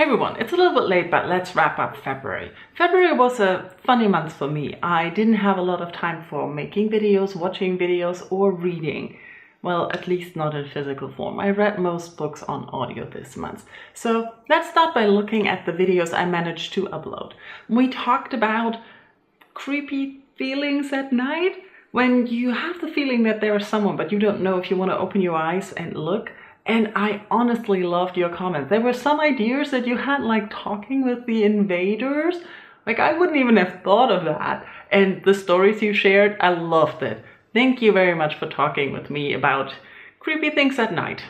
Hey everyone, it's a little bit late, but let's wrap up February. February was a funny month for me. I didn't have a lot of time for making videos, watching videos, or reading. Well, at least not in physical form. I read most books on audio this month. So let's start by looking at the videos I managed to upload. We talked about creepy feelings at night, when you have the feeling that there is someone, but you don't know if you want to open your eyes and look. And I honestly loved your comments. There were some ideas that you had, like talking with the invaders. Like, I wouldn't even have thought of that. And the stories you shared, I loved it. Thank you very much for talking with me about creepy things at night.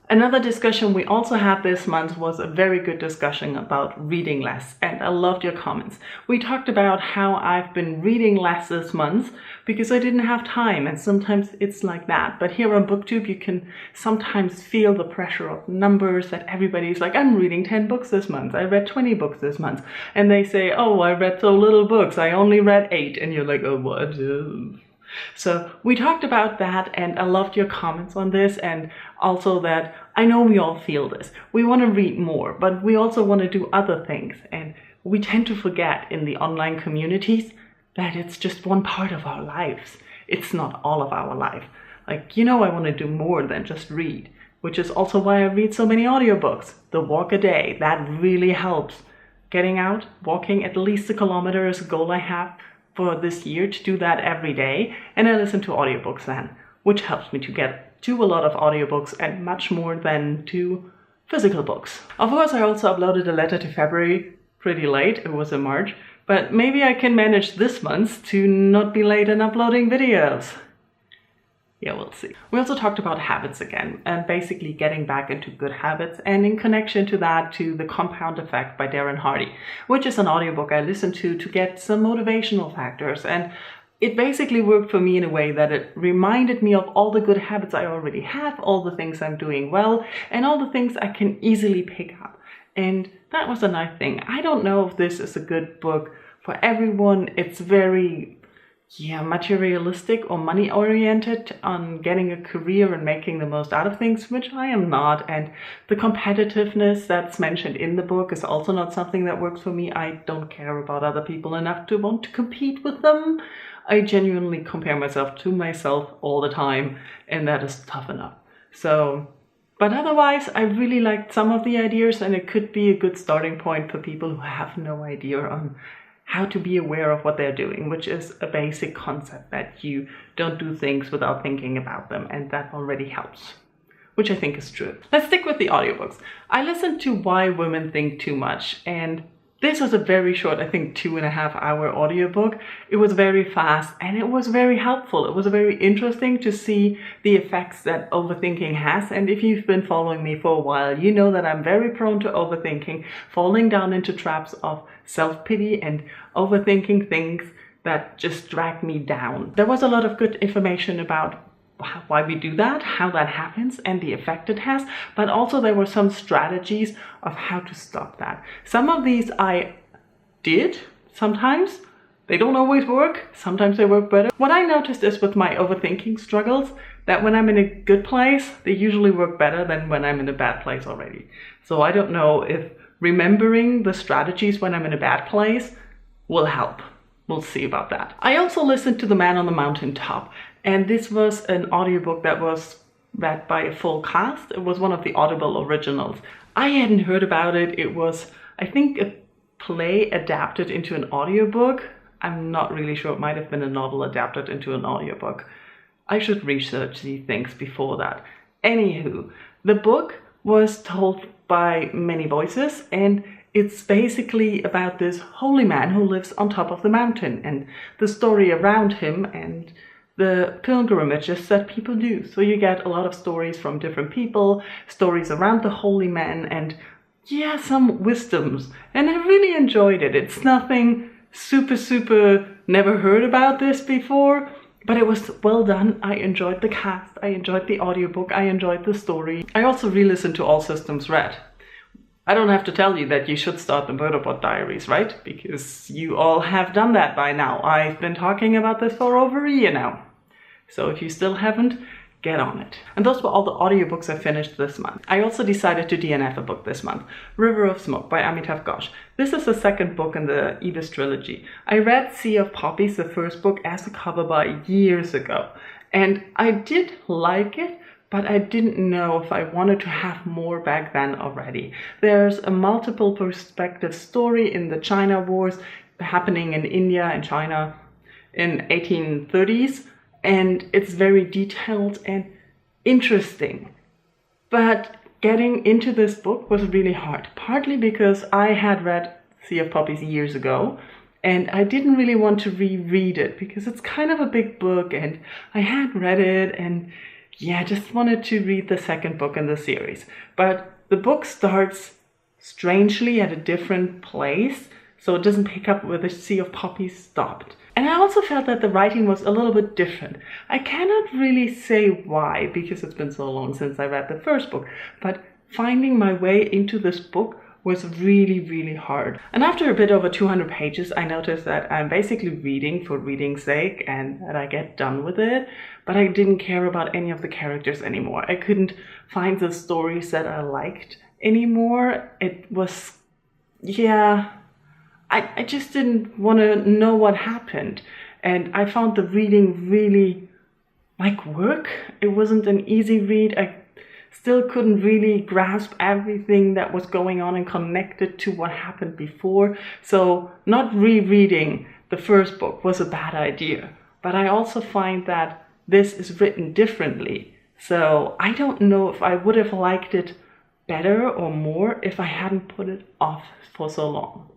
Another discussion we also had this month was a very good discussion about reading less, and I loved your comments. We talked about how I've been reading less this month because I didn't have time, and sometimes it's like that. But here on BookTube you can sometimes feel the pressure of numbers, that everybody's like, I'm reading 10 books this month, I read 20 books this month. And they say, oh, I read so little books, I only read 8. And you're like, oh, what? So we talked about that, and I loved your comments on this, and also that I know we all feel this. We want to read more, but we also want to do other things, and we tend to forget in the online communities that it's just one part of our lives. It's not all of our life. Like, I want to do more than just read, which is also why I read so many audiobooks. The walk a day, that really helps. Getting out, walking at least 1 kilometer is a goal I have for this year, to do that every day, and I listen to audiobooks then, which helps me to get to a lot of audiobooks and much more than to physical books. Of course, I also uploaded a letter to February pretty late. It was in March, but maybe I can manage this month to not be late in uploading videos. Yeah, we'll see. We also talked about habits again, and basically getting back into good habits, and in connection to that, to The Compound Effect by Darren, which is an audiobook I listened to get some motivational factors. And it basically worked for me in a way that it reminded me of all the good habits I already have, all the things I'm doing well, and all the things I can easily pick up. And that was a nice thing. I don't know if this is a good book for everyone. It's very materialistic or money oriented, on getting a career and making the most out of things, which I am not. And the competitiveness that's mentioned in the book is also not something that works for me. I don't care about other people enough to want to compete with them. I genuinely compare myself to myself all the time, and that is tough enough. But otherwise, I really liked some of the ideas, and it could be a good starting point for people who have no idea on how to be aware of what they're doing, which is a basic concept, that you don't do things without thinking about them, and that already helps, which I think is true. Let's stick with the audiobooks. I listened to Why Women Think Too Much, and this was a very short, I think 2.5-hour audiobook. It was very fast, and it was very helpful. It was very interesting to see the effects that overthinking has. And if you've been following me for a while, you know that I'm very prone to overthinking, falling down into traps of self-pity and overthinking things that just drag me down. There was a lot of good information about why we do that, how that happens, and the effect it has, but also there were some strategies of how to stop that. Some of these I did sometimes. They don't always work. Sometimes they work better. What I noticed is with my overthinking struggles, that when I'm in a good place, they usually work better than when I'm in a bad place already. So I don't know if remembering the strategies when I'm in a bad place will help. We'll see about that. I also listened to The Man on the Mountaintop, and this was an audiobook that was read by a full cast. It was one of the Audible originals. I hadn't heard about it. It was, I think, a play adapted into an audiobook. I'm not really sure. It might have been a novel adapted into an audiobook. I should research these things before that. Anywho, the book was told by many voices, and it's basically about this holy man who lives on top of the mountain, and the story around him, and the pilgrimages that people do. So you get a lot of stories from different people, stories around the holy man, and some wisdoms. And I really enjoyed it. It's nothing super never heard about this before, but it was well done. I enjoyed the cast, I enjoyed the audiobook, I enjoyed the story. I also re-listened to All Systems Red. I don't have to tell you that you should start the Murderbot Diaries, right? Because you all have done that by now. I've been talking about this for over a year now. So if you still haven't, get on it. And those were all the audiobooks I finished this month. I also decided to DNF a book this month, River of Smoke by Amitav Ghosh. This is the second book in the Ibis trilogy. I read Sea of Poppies, the first book, as a cover by years ago. And I did like it, but I didn't know if I wanted to have more back then already. There's a multiple perspective story in the China Wars happening in India and China in 1830s. And it's very detailed and interesting. But getting into this book was really hard, partly because I had read Sea of Poppies years ago, and I didn't really want to reread it because it's kind of a big book, and I had read it, and yeah, I just wanted to read the second book in the series. But the book starts strangely at a different place, so it doesn't pick up where the Sea of Poppies stopped. And I also felt that the writing was a little bit different. I cannot really say why, because it's been so long since I read the first book, but finding my way into this book was really, really hard. And after a bit over 200 pages, I noticed that I'm basically reading for reading's sake and that I get done with it, but I didn't care about any of the characters anymore. I couldn't find the stories that I liked anymore. It was, yeah, I just didn't want to know what happened. And I found the reading really like work. It wasn't an easy read. I still couldn't really grasp everything that was going on and connect it to what happened before. So not rereading the first book was a bad idea. But I also find that this is written differently. So I don't know if I would have liked it better or more if I hadn't put it off for so long.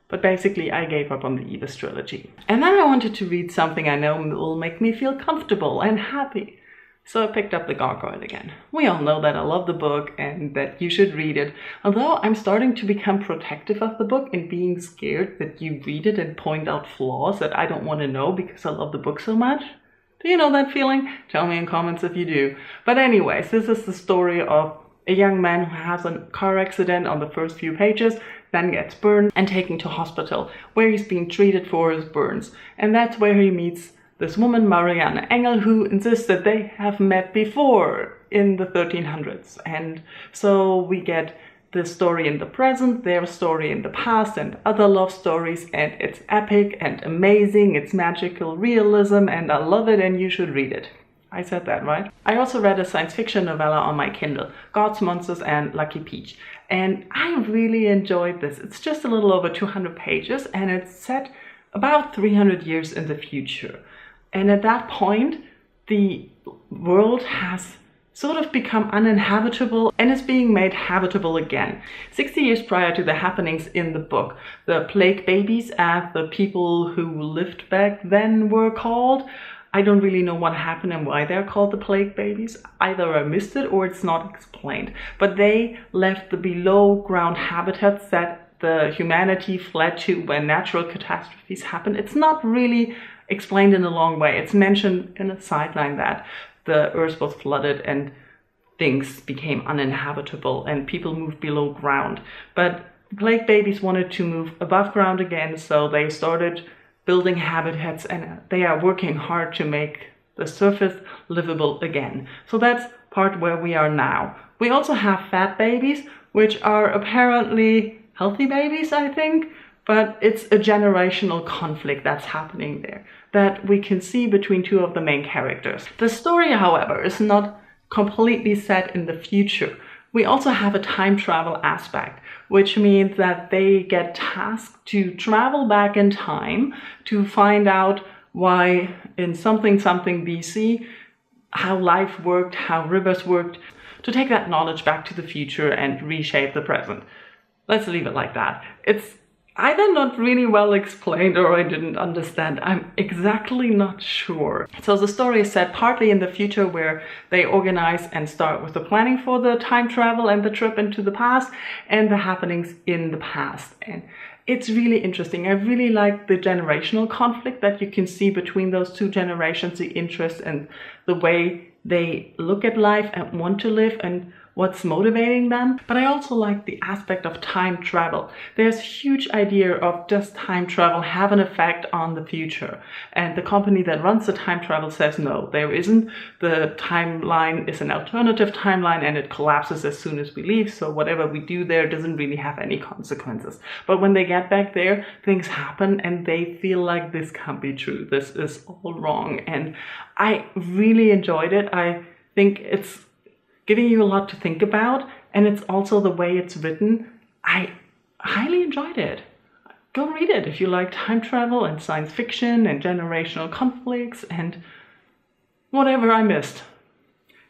But basically, I gave up on the Ibis trilogy. And then I wanted to read something I know will make me feel comfortable and happy. So I picked up the Gargoyle again. We all know that I love the book and that you should read it. Although I'm starting to become protective of the book and being scared that you read it and point out flaws that I don't want to know because I love the book so much. Do you know that feeling? Tell me in comments if you do. But anyways, this is the story of a young man who has a car accident on the first few pages, then gets burned and taken to hospital, where he's being treated for his burns. And that's where he meets this woman, Marianne Engel, who insists that they have met before in the 1300s. And so we get the story in the present, their story in the past, and other love stories, and it's epic and amazing, it's magical realism, and I love it, and you should read it. I said that, right? I also read a science fiction novella on my Kindle, Gods, Monsters and Lucky Peach, and I really enjoyed this. It's just a little over 200 pages, and it's set about 300 years in the future. And at that point, the world has sort of become uninhabitable and is being made habitable again. 60 years prior to the happenings in the book, the plague babies, as the people who lived back then were called. I don't really know what happened and why they're called the plague babies. Either I missed it or it's not explained. But they left the below ground habitats that the humanity fled to when natural catastrophes happened. It's not really explained in a long way. It's mentioned in a sideline that the earth was flooded and things became uninhabitable and people moved below ground. But the plague babies wanted to move above ground again, so they started building habitats, and they are working hard to make the surface livable again. So that's part where we are now. We also have fat babies, which are apparently healthy babies, I think, but it's a generational conflict that's happening there that we can see between two of the main characters. The story, however, is not completely set in the future. We also have a time travel aspect, which means that they get tasked to travel back in time to find out why in something BC, how life worked, how rivers worked, to take that knowledge back to the future and reshape the present. Let's leave it like that. It's either not really well explained or I didn't understand. I'm exactly not sure. So the story is set partly in the future where they organize and start with the planning for the time travel and the trip into the past and the happenings in the past. And it's really interesting. I really like the generational conflict that you can see between those two generations, the interest and the way they look at life and want to live and what's motivating them. But I also like the aspect of time travel. There's a huge idea of does time travel have an effect on the future? And the company that runs the time travel says no, there isn't. The timeline is an alternative timeline and it collapses as soon as we leave. So whatever we do there doesn't really have any consequences. But when they get back there, things happen and they feel like this can't be true. This is all wrong. And I really enjoyed it. I think it's giving you a lot to think about, and it's also the way it's written. I highly enjoyed it. Go read it if you like time travel and science fiction and generational conflicts and whatever I missed.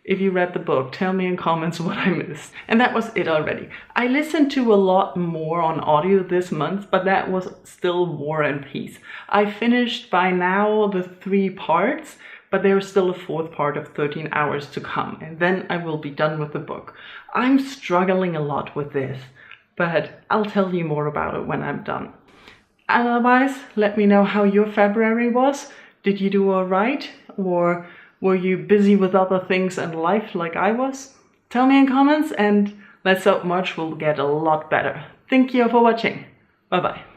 If you read the book, tell me in comments what I missed. And that was it already. I listened to a lot more on audio this month, but that was still War and Peace. I finished by now the 3 parts, but there is still a 4th part of 13 hours to come, and then I will be done with the book. I'm struggling a lot with this, but I'll tell you more about it when I'm done. Otherwise, let me know how your February was. Did you do all right? Or were you busy with other things in life like I was? Tell me in comments, and let's hope March will get a lot better. Thank you for watching. Bye bye.